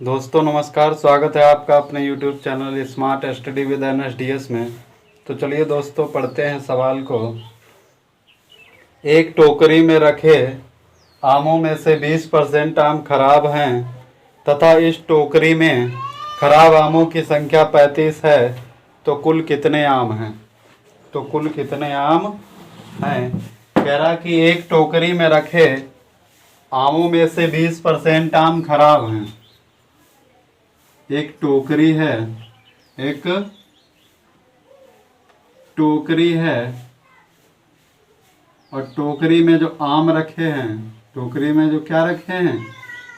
दोस्तों नमस्कार, स्वागत है आपका अपने YouTube channel smart study with NSDS में। तो चलिए दोस्तों पढ़ते हैं सवाल को। एक टोकरी में रखे आमों में से 20% आम खराब हैं तथा इस टोकरी में खराब आमों की संख्या 35 है, तो कुल कितने आम हैं? तो कुल कितने आम हैं? कह रहा कि एक टोकरी में रखे आमों में से 20% आम खराब हैं। एक टोकरी है, एक टोकरी है और टोकरी में जो आम रखे हैं, टोकरी में जो क्या रखे हैं,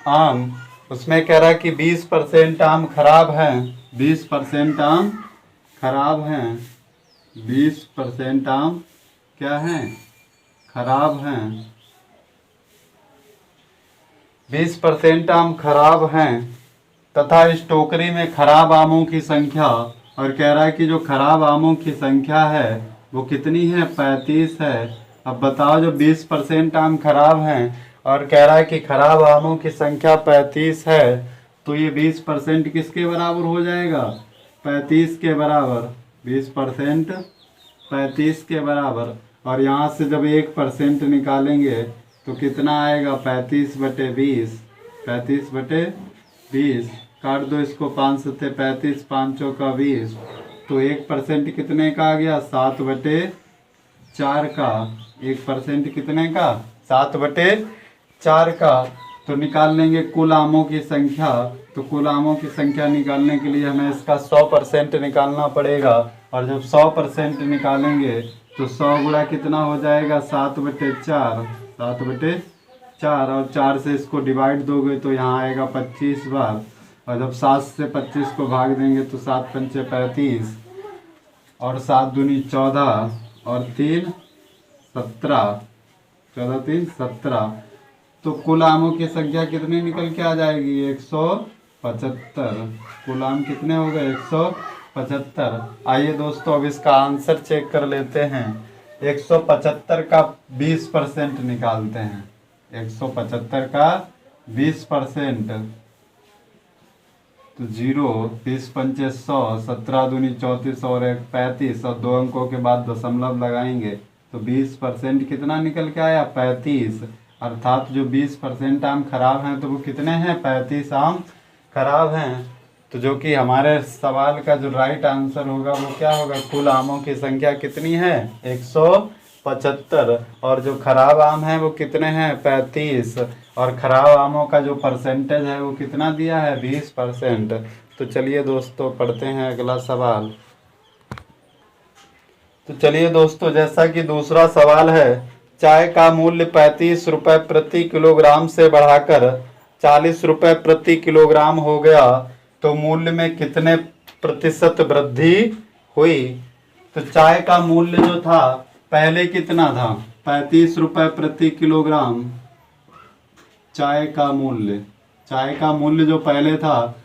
आम, उसमें कह रहा है कि 20% आम खराब हैं। 20% आम खराब हैं। 20% आम क्या हैं? खराब हैं। 20% आम खराब हैं तथा इस टोकरी में खराब आमों की संख्या, और कह रहा है कि जो खराब आमों की संख्या है वो कितनी है? 35 है। अब बताओ, जो 20% आम खराब हैं और कह रहा है कि खराब आमों की संख्या 35 है, तो ये 20% किसके बराबर हो जाएगा? 35 के बराबर। 20% 35 के बराबर। और यहाँ से जब 1% निकालेंगे तो कितना आएगा? 35/20। 35/20। काट दो इसको, 5 सत्ते 35, 5 चौका 20। तो 1% कितने का आ गया? 7/4 का। 1% कितने का? 7/4 का। तो निकाल लेंगे कुल आमों की संख्या। तो कुल आमों की संख्या निकालने के लिए हमें इसका 100% निकालना पड़ेगा। और जब 100% निकालेंगे तो 100 गुणा कितना हो जाएगा? 7/4। 7/4। और 4 से इसको डिवाइड दोगे तो यहाँ आएगा 25 बार। और जब 7 से 25 को भाग देंगे तो 7 पंचे 35 और 7 दूनी 14 और 3 17। 14 3 17। तो कुल आमों की संख्या कितनी निकल के आ जाएगी? 175। कुल आम कितने हो गए? 175। आइए दोस्तों अब इसका आंसर चेक कर लेते हैं। 175 का 20% निकालते हैं। 175 का 20%। तो 0, 20 पंचे 100, 17 दूनी 34 और 1 35 और 2 अंकों के बाद दशमलव लगाएंगे तो 20% कितना निकल के आया? 35। अर्थात जो 20% आम खराब हैं तो वो कितने हैं? 35 आम खराब हैं। तो जो कि हमारे सवाल का जो राइट आंसर होगा वो क्या होगा? कुल आमों की संख्या कितनी है? 175। और जो खराब आम है वो कितने हैं? 35। और खराब आमों का जो परसेंटेज है वो कितना दिया है? 20%। तो चलिए दोस्तों पढ़ते हैं अगला सवाल। तो चलिए दोस्तों, जैसा कि दूसरा सवाल है, चाय का मूल्य 35 रुपए प्रति किलोग्राम से बढ़ाकर 40 रुपए प्रति किलोग्राम हो गया, तो मूल्य में कितने प्रतिशत वृद्धि हुई? तो चाय का मूल्य जो था पहले कितना था? 35 रुपए प्रति किलोग्राम। चाय का मूल्य जो पहले था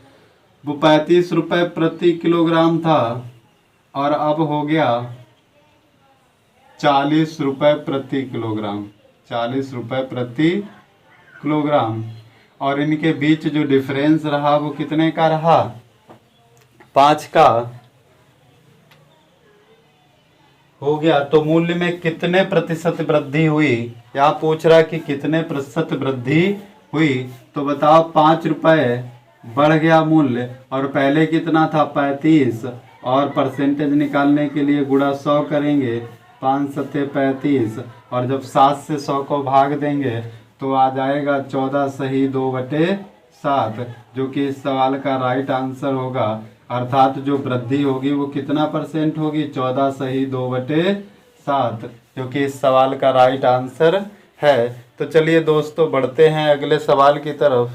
वो 35 रुपए प्रति किलोग्राम था और अब हो गया 40 रुपए प्रति किलोग्राम। 40 रुपए प्रति किलोग्राम। और इनके बीच जो डिफरेंस रहा वो कितने का रहा? 5 का हो गया। तो मूल्य में कितने प्रतिशत वृद्धि हुई? यहाँ पूछ रहा है कि कितने प्रतिशत वृद्धि हुई। तो बताओ, 5 रुपए बढ़ गया मूल्य और पहले कितना था? 35। और परसेंटेज निकालने के लिए गुणा 100 करेंगे। 5 सत्ते 35 और जब 7 से 100 को भाग देंगे तो आ जाएगा 14 सही 2/7, जो कि इस सवाल का राइट आंसर होगा। अर्थात जो वृद्धि होगी वो कितना परसेंट होगी? 14 सही 2/7, जो कि इस सवाल का राइट आंसर है। तो चलिए दोस्तों बढ़ते हैं अगले सवाल की तरफ।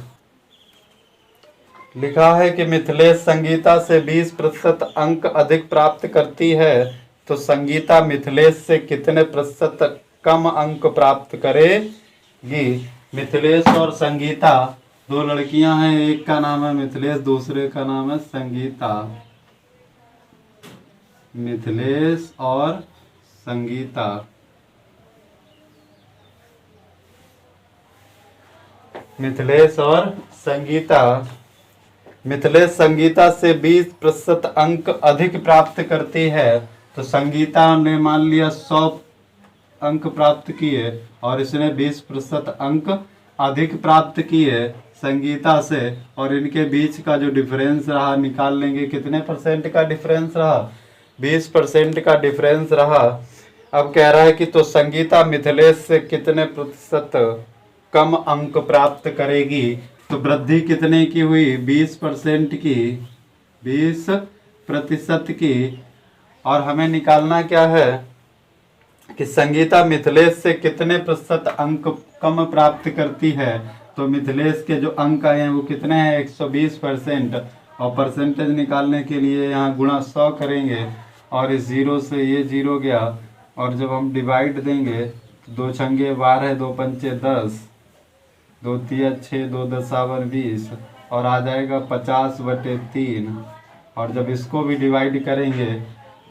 लिखा है कि मिथिलेश संगीता से 20% अंक अधिक प्राप्त करती है, तो संगीता मिथिलेश से कितने प्रतिशत कम अंक प्राप्त करेगी? मिथिलेश और संगीता दो लड़कियां हैं, एक का नाम है मिथिलेश, दूसरे का नाम है संगीता। मिथिलेश और संगीता। मिथिलेश और संगीता मिथिलेश संगीता से 20% अंक अधिक प्राप्त करती है। तो संगीता ने मान लिया 100 अंक प्राप्त किए और इसने 20% अंक अधिक प्राप्त किए संगीता से, और इनके बीच का जो डिफरेंस रहा निकाल लेंगे। कितने परसेंट का डिफरेंस रहा? 20% का डिफरेंस रहा। अब कह रहा है कि तो संगीता मिथिलेश से कितने प्रतिशत कम अंक प्राप्त करेगी। तो वृद्धि कितने की हुई? 20% की, 20% की। और हमें निकालना क्या है कि संगीता मिथिलेश से कितने प्रतिशत अंक कम प्राप्त करती है। तो मिथिलेश के जो अंक आए हैं वो कितने हैं? 120%। और परसेंटेज निकालने के लिए यहाँ गुणा 100 करेंगे और इस 0 से ये 0 गया, और जब हम डिवाइड देंगे तो 2 छंगे 12, 2 पंचे 10, 2 तिया 6, 2 दसावन 20, और आ जाएगा 50/3। और जब इसको भी डिवाइड करेंगे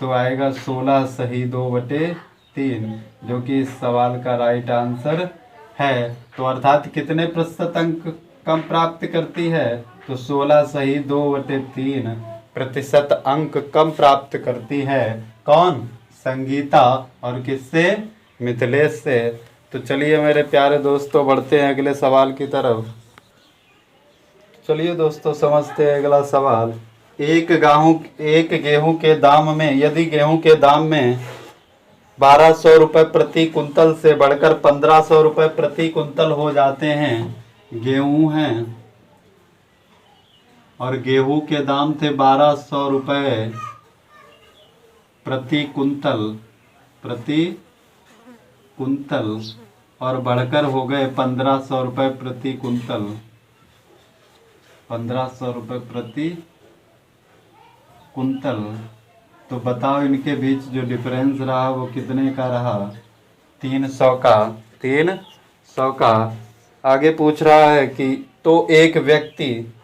तो आएगा 16 सही 2/3, जो कि इस सवाल का राइट आंसर है। तो अर्थात कितने प्रतिशत अंक कम प्राप्त करती है? तो 16 सही 2/3 प्रतिशत अंक कम प्राप्त करती है। कौन? संगीता। और किससे? मिथिलेश से। तो चलिए मेरे प्यारे दोस्तों बढ़ते हैं अगले सवाल की तरफ। चलिए दोस्तों समझते हैं अगला सवाल। एक गेहूं के दाम में, यदि गेहूं के दाम में 1200 रुपये प्रति कुंतल से बढ़कर 1500 रुपये प्रति कुंतल हो जाते हैं, गेहूं हैं और गेहूं के दाम थे 1200 रुपये प्रति कुंतल और बढ़कर हो गए 1500 रुपये प्रति कुंतल, 1500 रुपये प्रति कुंतल। तो बताओ इनके बीच जो डिफरेंस रहा वो कितने का रहा? 300 का। 300 का। आगे पूछ रहा है कि तो एक व्यक्ति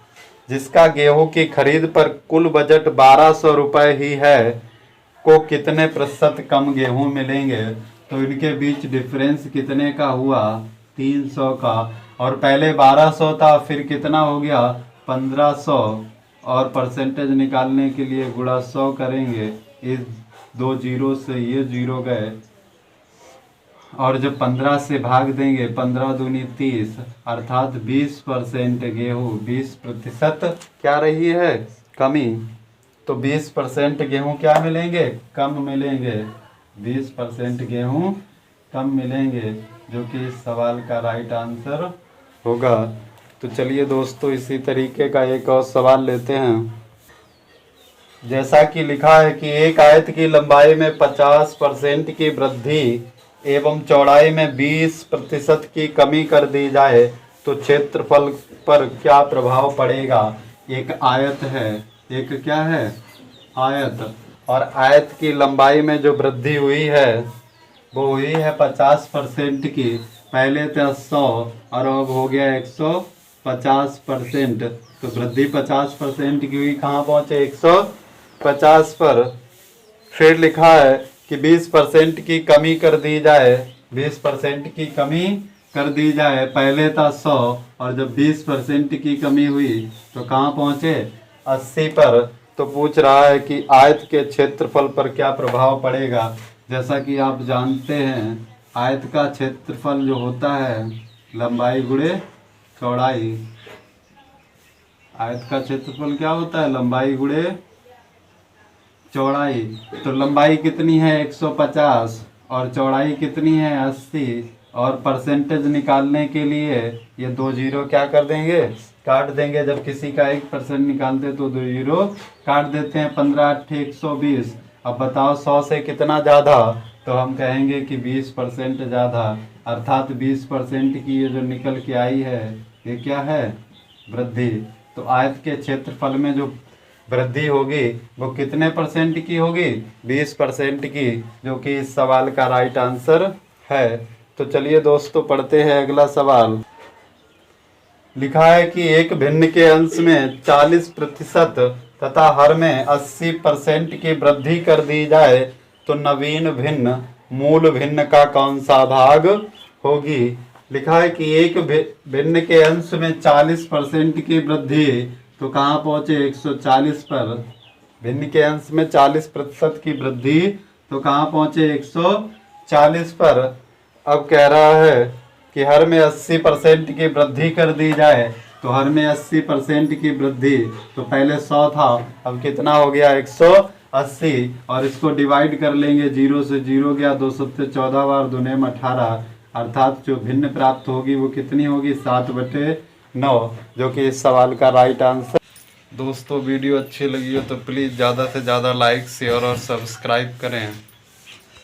जिसका गेहूं की खरीद पर कुल बजट 1200 रुपये ही है को कितने प्रतिशत कम गेहूं मिलेंगे। तो इनके बीच डिफरेंस कितने का हुआ? 300 का। और पहले 1200 था, फिर कितना हो गया? 1500। और परसेंटेज निकालने के लिए गुणा 100 करेंगे। इस 2 जीरो से ये 0 गए, और जब 15 से भाग देंगे 15 दूनी 30, अर्थात 20% गेहूँ, 20% क्या रही है? कमी। तो 20% गेहूँ क्या मिलेंगे? कम मिलेंगे। 20% गेहूँ कम मिलेंगे, जो कि इस सवाल का राइट आंसर होगा। तो चलिए दोस्तों इसी तरीके का एक और सवाल लेते हैं। जैसा कि लिखा है कि एक आयत की लंबाई में 50% की वृद्धि एवं चौड़ाई में 20% की कमी कर दी जाए तो क्षेत्रफल पर क्या प्रभाव पड़ेगा। एक आयत है, एक क्या है? आयत। और आयत की लंबाई में जो वृद्धि हुई है वो हुई है 50% की। पहले था 100 और अब हो गया 150%। तो वृद्धि 50% की हुई, कहाँ पहुँचे? 150 पर। फिर लिखा है कि 20% की कमी कर दी जाए, 20% की कमी कर दी जाए। पहले था 100 और जब 20% की कमी हुई तो कहाँ पहुँचे? 80 पर। तो पूछ रहा है कि आयत के क्षेत्रफल पर क्या प्रभाव पड़ेगा। जैसा कि आप जानते हैं आयत का क्षेत्रफल जो होता है लंबाई गुणे चौड़ाई। आयत का क्षेत्रफल क्या होता है? लंबाई गुणे चौड़ाई। तो लंबाई कितनी है? 150 और चौड़ाई कितनी है? 80। और परसेंटेज निकालने के लिए ये 2 जीरो क्या कर देंगे? काट देंगे। जब किसी का 1% निकालते तो 2 जीरो काट देते हैं। 15 8 120। अब बताओ 100 से कितना ज़्यादा? तो हम कहेंगे कि 20% ज़्यादा, अर्थात 20% की ये जो निकल के आई है ये क्या है? वृद्धि। तो आयत के क्षेत्रफल में जो वृद्धि होगी वो कितने परसेंट की होगी? 20% की, जो कि इस सवाल का राइट आंसर है। तो चलिए दोस्तों पढ़ते हैं अगला सवाल। लिखा है कि एक भिन्न के अंश में 40% तथा हर में 80% की वृद्धि कर दी जाए तो नवीन भिन्न मूल भिन्न का कौन सा भाग होगी। लिखा है कि एक भिन्न के अंश में 40% की वृद्धि तो कहाँ पहुँचे 140 पर। भिन्न के अंश में 40% की वृद्धि, तो कहाँ पहुँचे 140 पर। अब कह रहा है कि हर में 80% की वृद्धि कर दी जाए, तो हर में 80% की वृद्धि, तो पहले 100 था, अब कितना हो गया 180, और इसको डिवाइड कर लेंगे, 0 से 0 गया, 2 सबसे 14 बार, 2 में 18, अर्थात जो भिन्न प्राप्त होगी वो कितनी होगी 7/9, जो कि इस सवाल का राइट आंसर। दोस्तों वीडियो अच्छी लगी हो तो प्लीज़ ज़्यादा से ज़्यादा लाइक शेयर और सब्सक्राइब करें।